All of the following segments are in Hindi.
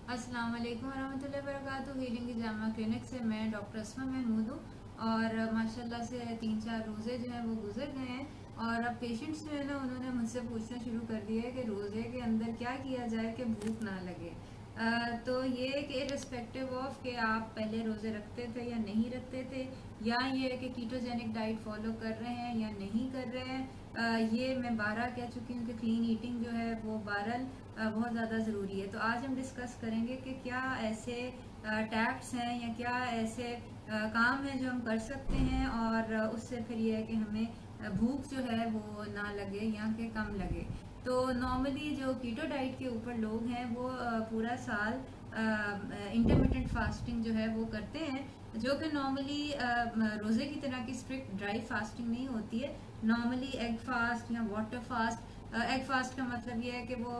अस्सलाम वालेकुम वरहमतुल्लाहि वबरकातुहू। हीलिंग की जामा क्लिनिक से मैं डॉक्टर असमा महमूद हूँ। और माशाल्लाह से 3-4 रोज़े जो हैं वो गुजर गए हैं। और अब पेशेंट्स जो है ना, उन्होंने मुझसे पूछना शुरू कर दिया है कि रोज़े के अंदर क्या किया जाए कि भूख ना लगे। तो ये कि इर्रिस्पेक्टिव ऑफ कि आप पहले रोज़े रखते थे या नहीं रखते थे, या ये है कि कीटोजेनिक डाइट फॉलो कर रहे हैं या नहीं कर रहे हैं, ये मैं 12 कह चुकी हूँ कि क्लीन ईटिंग जो है वो 12 बहुत ज़्यादा ज़रूरी है। तो आज हम डिस्कस करेंगे कि क्या ऐसे टैक्ट्स हैं या क्या ऐसे काम हैं जो हम कर सकते हैं, और उससे फिर ये है कि हमें भूख जो है वो ना लगे या कि कम लगे। तो नॉर्मली जो कीटो डाइट के ऊपर लोग हैं वो पूरा साल इंटरमिटेंट फास्टिंग जो है वो करते हैं, जो कि नॉर्मली रोज़े की तरह की स्ट्रिक्ट ड्राई फास्टिंग नहीं होती है। नॉर्मली एग फास्ट या वाटर फास्ट। एग फास्ट का मतलब ये है कि वो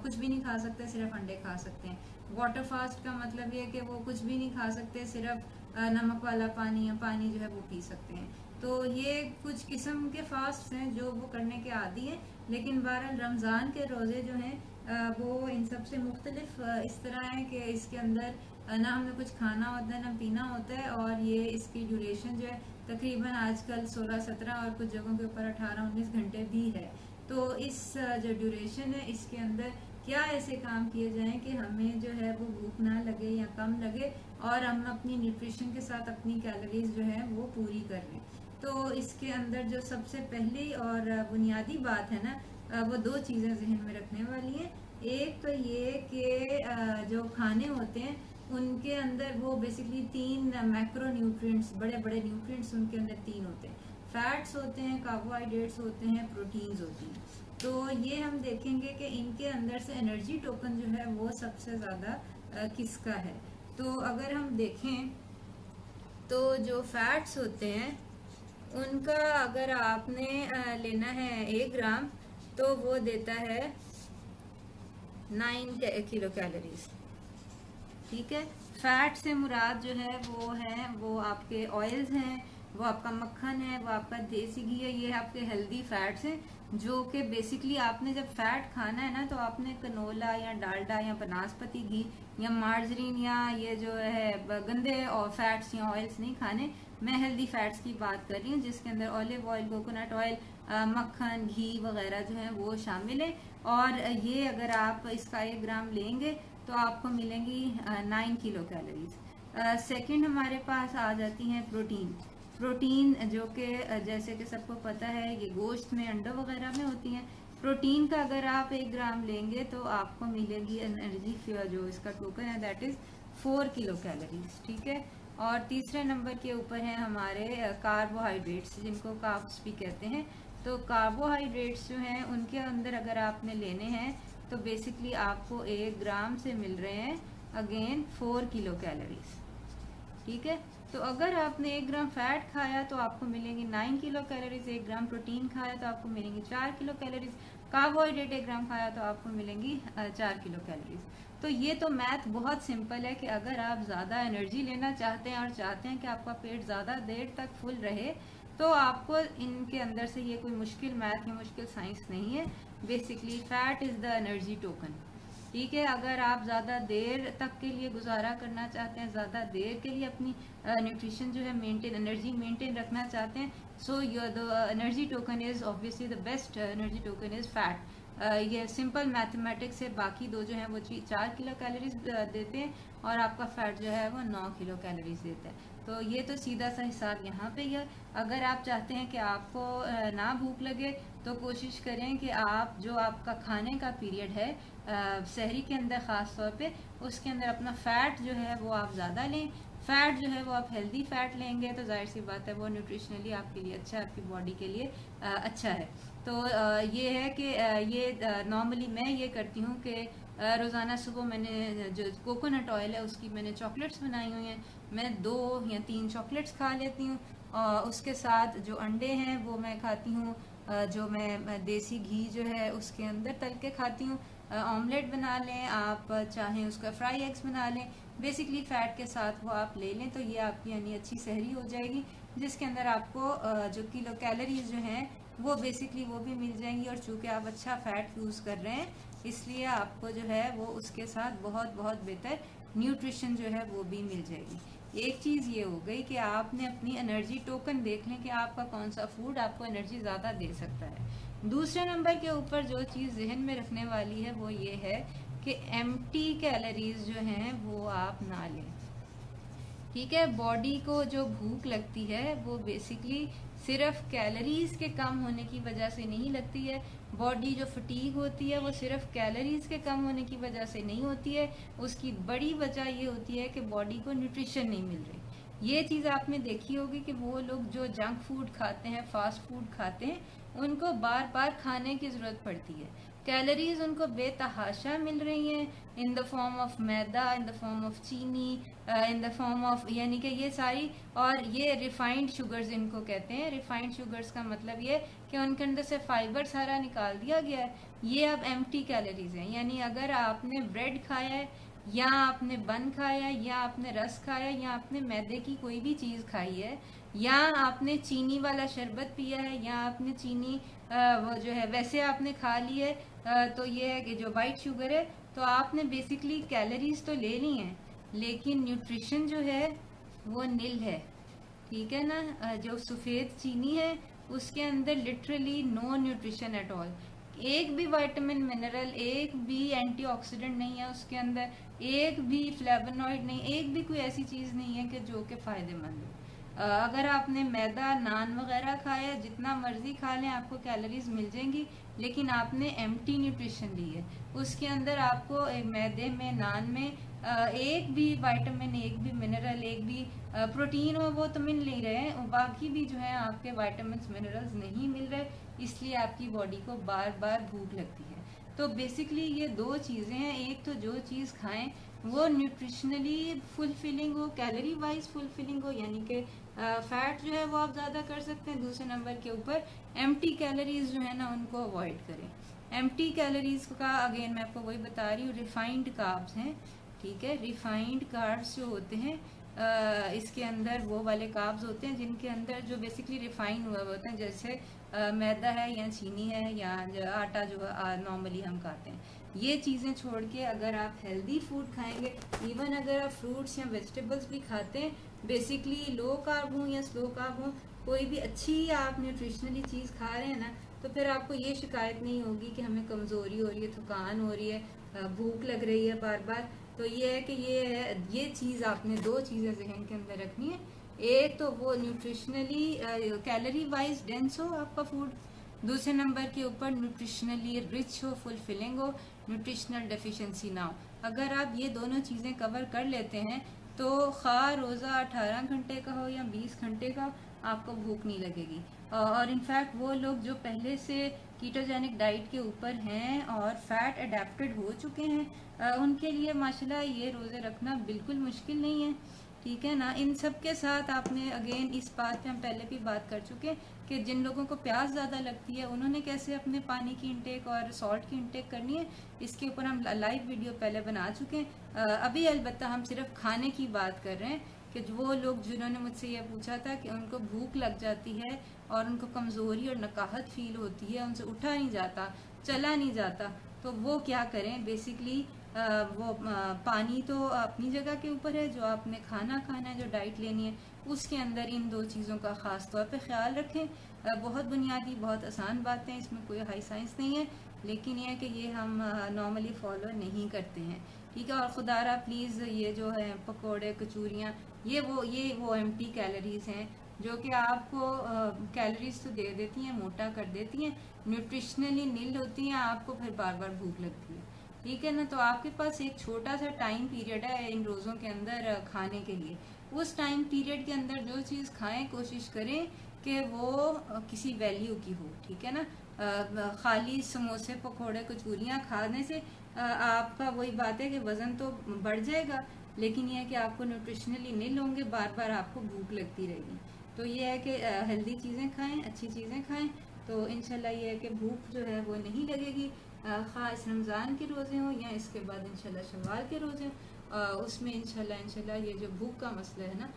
कुछ भी नहीं खा सकते, सिर्फ अंडे खा सकते हैं। वाटर फास्ट का मतलब ये है कि वो कुछ भी नहीं खा सकते, सिर्फ नमक वाला पानी या पानी जो है वो पी सकते हैं। तो ये कुछ किस्म के फास्ट हैं जो वो करने के आदी हैं। लेकिन बहरहाल रमज़ान के रोज़े जो हैं वो इन सब से मुख्तलिफ इस तरह है कि इसके अंदर ना हमें कुछ खाना होता है ना पीना होता है, और ये इसकी ड्यूरेशन जो है तकरीबन आजकल 16-17 और कुछ जगहों के ऊपर 18-19 घंटे भी है। तो इस जो ड्यूरेशन है इसके अंदर क्या ऐसे काम किए जाएं कि हमें जो है वो भूख ना लगे या कम लगे, और हम अपनी न्यूट्रिशन के साथ अपनी कैलोरीज जो है वो पूरी कर लें। तो इसके अंदर जो सबसे पहली और बुनियादी बात है ना, वो दो चीज़ें जहन में रखने वाली हैं। एक तो ये कि जो खाने होते हैं उनके अंदर वो बेसिकली तीन मैक्रो न्यूट्रिएंट्स, बड़े बड़े न्यूट्रिएंट्स उनके अंदर तीन होते हैं। फैट्स होते हैं, कार्बोहाइड्रेट्स होते हैं, प्रोटीन्स होती हैं। तो ये हम देखेंगे कि इनके अंदर से एनर्जी टोकन जो है वो सबसे ज़्यादा किसका है। तो अगर हम देखें तो जो फैट्स होते हैं उनका अगर आपने लेना है 1 ग्राम, तो वो देता है 9 किलो कैलोरीज। ठीक है। फैट से मुराद जो है वो आपके ऑयल्स हैं, वो आपका मक्खन है, वो आपका देसी घी है, ये आपके हेल्दी फैट्स हैं। जो कि बेसिकली आपने जब फैट खाना है ना, तो आपने कनोला या डालडा या बनास्पति घी या मार्जरीन या ये जो है गंदे और फैट्स या ऑयल्स नहीं खाने। मैं हेल्दी फैट्स की बात कर रही हूँ, जिसके अंदर ऑलिव ऑयल, कोकोनट ऑयल, मक्खन, घी वगैरह जो है वो शामिल है। और ये अगर आप इसका 1 ग्राम लेंगे तो आपको मिलेंगी 9 किलो कैलोरीज। सेकंड हमारे पास आ जाती हैं प्रोटीन। प्रोटीन जो कि जैसे कि सबको पता है ये गोश्त में, अंडों वगैरह में होती हैं। प्रोटीन का अगर आप 1 ग्राम लेंगे तो आपको मिलेगी एनर्जी, जो इसका टोकन है दैट इज़ 4 किलो कैलोरीज। ठीक है। और तीसरे नंबर के ऊपर हैं हमारे कार्बोहाइड्रेट्स, जिनको कार्ब्स भी कहते हैं। तो कार्बोहाइड्रेट्स जो हैं उनके अंदर अगर आपने लेने हैं तो बेसिकली आपको 1 ग्राम से मिल रहे हैं अगेन 4 किलो कैलोरीज। ठीक है। तो अगर आपने 1 ग्राम फैट खाया तो आपको मिलेंगी 9 किलो कैलोरीज, 1 ग्राम प्रोटीन खाया तो आपको मिलेंगी 4 किलो कैलोरीज, कार्बोहाइड्रेट 1 ग्राम खाया तो आपको मिलेंगी 4 किलो कैलोरीज। तो ये तो मैथ बहुत सिंपल है कि अगर आप ज़्यादा एनर्जी लेना चाहते हैं और चाहते हैं कि आपका पेट ज़्यादा देर तक फुल रहे, तो आपको इनके अंदर से ये कोई मुश्किल मैथ या मुश्किल साइंस नहीं है। Basically fat is the energy token. ठीक है। अगर आप ज़्यादा देर तक के लिए गुजारा करना चाहते हैं, ज़्यादा देर के लिए अपनी न्यूट्रिशन जो है मेंटेन, एनर्जी मेंटेन रखना चाहते हैं, so your the energy token is obviously the best energy token is fat. ये सिंपल मैथमेटिक्स है। बाकी दो जो है वो 4 किलो कैलोरीज देते हैं, और आपका फैट जो है वो 9 किलो कैलोरीज देता है। तो ये तो सीधा सा हिसाब यहाँ पे ही है। अगर आप चाहते हैं कि आपको ना भूख लगे, तो कोशिश करें कि आप जो आपका खाने का पीरियड है सहरी के अंदर ख़ास तौर पे, उसके अंदर अपना फ़ैट जो है वो आप ज़्यादा लें। फ़ैट जो है वो आप हेल्दी फ़ैट लेंगे तो जाहिर सी बात है वो न्यूट्रिशनली आपके लिए अच्छा है, आपकी बॉडी के लिए अच्छा है। तो ये है कि ये नॉर्मली मैं ये करती हूँ कि रोज़ाना सुबह मैंने जो कोकोनट ऑयल है उसकी मैंने चॉकलेट्स बनाई हुई हैं। मैं 2 या 3 चॉकलेट्स खा लेती हूँ, और उसके साथ जो अंडे हैं वो मैं खाती हूँ, जो मैं देसी घी जो है उसके अंदर तल के खाती हूँ। ऑमलेट बना लें, आप चाहें उसका फ्राई एग्स बना लें, बेसिकली फ़ैट के साथ वो आप ले लें, तो ये आपकी यानी अच्छी सहरी हो जाएगी, जिसके अंदर आपको जो किलो कैलोरीज जो हैं वो बेसिकली वो भी मिल जाएंगी। और चूंकि आप अच्छा फैट यूज़ कर रहे हैं इसलिए आपको जो है वो उसके साथ बहुत बहुत बेहतर न्यूट्रिशन जो है वो भी मिल जाएगी। एक चीज़ ये हो गई कि आपने अपनी एनर्जी टोकन देख लें कि आपका कौन सा फूड आपको एनर्जी ज़्यादा दे सकता है। दूसरे नंबर के ऊपर जो चीज़ जहन में रखने वाली है वो ये है कि एम्प्टी कैलोरीज जो हैं वो आप ना लें। ठीक है, बॉडी को जो भूख लगती है वो बेसिकली सिर्फ कैलोरीज के कम होने की वजह से नहीं लगती है। बॉडी जो फटीग होती है वो सिर्फ कैलोरीज के कम होने की वजह से नहीं होती है, उसकी बड़ी वजह ये होती है कि बॉडी को न्यूट्रिशन नहीं मिल रही। ये चीज़ आपने देखी होगी कि वो लोग जो जंक फूड खाते हैं, फास्ट फूड खाते हैं, उनको बार बार खाने की ज़रूरत पड़ती है। कैलोरीज उनको बेतहाशा मिल रही हैं in the form of maida, in the form of चीनी, इन द फॉर्म ऑफ, यानी कि ये सारी, और ये रिफाइंड शुगर्स इनको कहते हैं। रिफाइंड शुगर्स का मतलब ये कि उनके अंदर से फाइबर सारा निकाल दिया गया है। ये अब एम्प्टी कैलोरीज हैं। यानी अगर आपने ब्रेड खाया है या आपने बन खाया है या आपने रस खाया है या आपने मैदे की कोई भी चीज़ खाई है या आपने चीनी वाला शरबत पिया है या आपने चीनी वो जो है वैसे आपने खा ली है, तो ये है कि जो वाइट शुगर है, तो आपने बेसिकली कैलोरीज तो ले ली हैं लेकिन न्यूट्रिशन जो है वो नील है। ठीक है ना, जो सफ़ेद चीनी है उसके अंदर literally no nutrition at all. एक भी विटामिन मिनरल, एक भी एंटीऑक्सीडेंट नहीं है उसके अंदर, एक भी फ्लेवोनॉइड नहीं, एक भी कोई ऐसी चीज़ नहीं है कि जो कि फ़ायदेमंद हो। अगर आपने मैदा, नान वगैरह खाया, जितना मर्जी खा लें आपको कैलोरीज मिल जाएंगी, लेकिन आपने एम्प्टी न्यूट्रिशन ली है। उसके अंदर आपको मैदे में, नान में एक भी विटामिन, एक भी मिनरल, एक भी प्रोटीन हो वो तो मिल नहीं रहे हैं, और बाकी भी जो है आपके विटामिन मिनरल्स नहीं मिल रहे, इसलिए आपकी बॉडी को बार बार भूख लगती है। तो बेसिकली ये दो चीज़ें हैं, एक तो जो चीज़ खाएं वो न्यूट्रिशनली फुलफिलिंग हो, कैलोरी वाइज फुलफिलिंग हो, यानी कि फैट जो है वो आप ज़्यादा कर सकते हैं। दूसरे नंबर के ऊपर एम्प्टी कैलोरीज जो है ना उनको अवॉइड करें। एम्प्टी कैलोरीज का अगेन मैं आपको वही बता रही हूँ, रिफाइंड कार्ब्स हैं। ठीक है, रिफाइंड कार्ब्स जो होते हैं इसके अंदर वो वाले कार्ब्स होते हैं जिनके अंदर जो बेसिकली रिफाइन हुआ होता है, जैसे मैदा है या चीनी है या आटा जो नॉर्मली हम खाते हैं। ये चीज़ें छोड़ के अगर आप हेल्दी फूड खाएंगे, इवन अगर आप फ्रूट्स या वेजिटेबल्स भी खाते हैं, बेसिकली लो कार्ब हो या स्लो कार्ब हो, कोई भी अच्छी आप न्यूट्रिशनली चीज़ खा रहे हैं ना, तो फिर आपको ये शिकायत नहीं होगी कि हमें कमज़ोरी हो रही है, थकान हो रही है, भूख लग रही है बार बार। तो ये है कि ये चीज़ आपने दो चीज़ें जहन के अंदर रखनी है। एक तो वो न्यूट्रिशनली कैलोरी वाइज डेंस हो आपका फूड, दूसरे नंबर के ऊपर न्यूट्रिशनली रिच हो, फुलफिलिंग हो, न्यूट्रिशनल डेफिशिएंसी ना हो। अगर आप ये दोनों चीज़ें कवर कर लेते हैं तो खा रोज़ा 18 घंटे का हो या 20 घंटे का, आपको भूख नहीं लगेगी। और इनफैक्ट वो लोग जो पहले से कीटोजेनिक डाइट के ऊपर हैं और फैट अडेप्टेड हो चुके हैं, उनके लिए माशाल्लाह ये रोज़े रखना बिल्कुल मुश्किल नहीं है। ठीक है ना, इन सब के साथ आपने अगेन इस बात पे हम पहले भी बात कर चुके हैं कि जिन लोगों को प्यास ज़्यादा लगती है उन्होंने कैसे अपने पानी की इंटेक और सॉल्ट की इंटेक करनी है, इसके ऊपर हम लाइव वीडियो पहले बना चुके हैं। अभी अलबत्ता हम सिर्फ खाने की बात कर रहे हैं कि वो लोग जिन्होंने मुझसे ये पूछा था कि उनको भूख लग जाती है और उनको कमज़ोरी और नकाहत फील होती है, उनसे उठा नहीं जाता, चला नहीं जाता, तो वो क्या करें। बेसिकली वो पानी तो अपनी जगह के ऊपर है, जो आपने खाना खाना है, जो डाइट लेनी है, उसके अंदर इन दो चीज़ों का ख़ास तौर पे ख्याल रखें। बहुत बुनियादी, बहुत आसान बातें, इसमें कोई हाई साइंस नहीं है, लेकिन यह है कि ये हम नॉर्मली फॉलो नहीं करते हैं। ठीक है, और खुदारा प्लीज़ ये जो है पकोड़े, कचूरियाँ, ये वो एम्प्टी कैलोरीज हैं जो कि आपको कैलोरीज तो दे देती हैं, मोटा कर देती हैं, न्यूट्रिशनली नील होती हैं, आपको फिर बार बार भूख लगती है। ठीक है ना, तो आपके पास एक छोटा सा टाइम पीरियड है इन रोज़ों के अंदर खाने के लिए। उस टाइम पीरियड के अंदर जो चीज़ खाएं कोशिश करें कि वो किसी वैल्यू की हो। ठीक है ना, खाली समोसे, पकोड़े, कचूरियाँ खाने से आपका वही बात है कि वज़न तो बढ़ जाएगा, लेकिन यह है कि आपको न्यूट्रिशनली नील होंगे, बार बार आपको भूख लगती रहेगी। तो ये है कि हेल्दी चीज़ें खाएं, अच्छी चीज़ें खाएं, तो इंशाल्लाह ये है कि भूख जो है वो नहीं लगेगी। ख़ास रमज़ान के रोज़े हों या इसके बाद इंशाल्लाह शव्वाल के रोज़े, उसमें इंशाल्लाह ये जो भूख का मसला है ना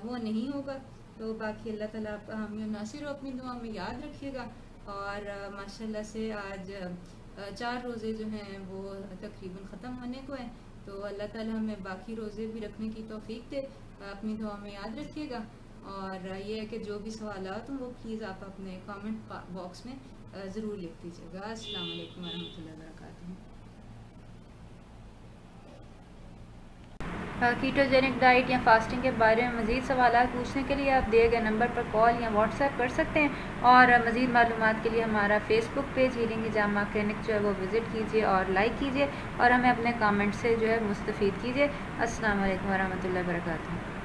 वो नहीं होगा। तो बाकी अल्लाह ताला आपका हामी और नासिर हो, अपनी दुआ में याद रखिएगा। और माशाल्लाह से आज 4 रोज़े जो हैं वो तकरीबन ख़त्म होने को हैं। तो अल्लाह ताला हमें बाकी रोज़े भी रखने की तौफीक दे। अपनी दुआ में याद रखिएगा। और ये है कि जो भी सवालात हों वो प्लीज़ आप अपने कमेंट बॉक्स में ज़रूर लिख दीजिएगा। अस्सलाम वालेकुम वरहमतुल्लाहि वबरकातुहू। कीटोजेनिक डाइट या फास्टिंग के बारे में मज़ीद सवाल पूछने के लिए आप दिए गए नंबर पर कॉल या व्हाट्सएप कर सकते हैं। और मज़ीद मालूमात के लिए हमारा फेसबुक पेज हीलिंग हिजामा क्लिनिक जो है वो विज़िट कीजिए और लाइक कीजिए और हमें अपने कमेंट से जो है मुस्तफ़ीद कीजिए। अस्सलाम वालेकुम वरहमतुल्लाहि वबरकातुहू।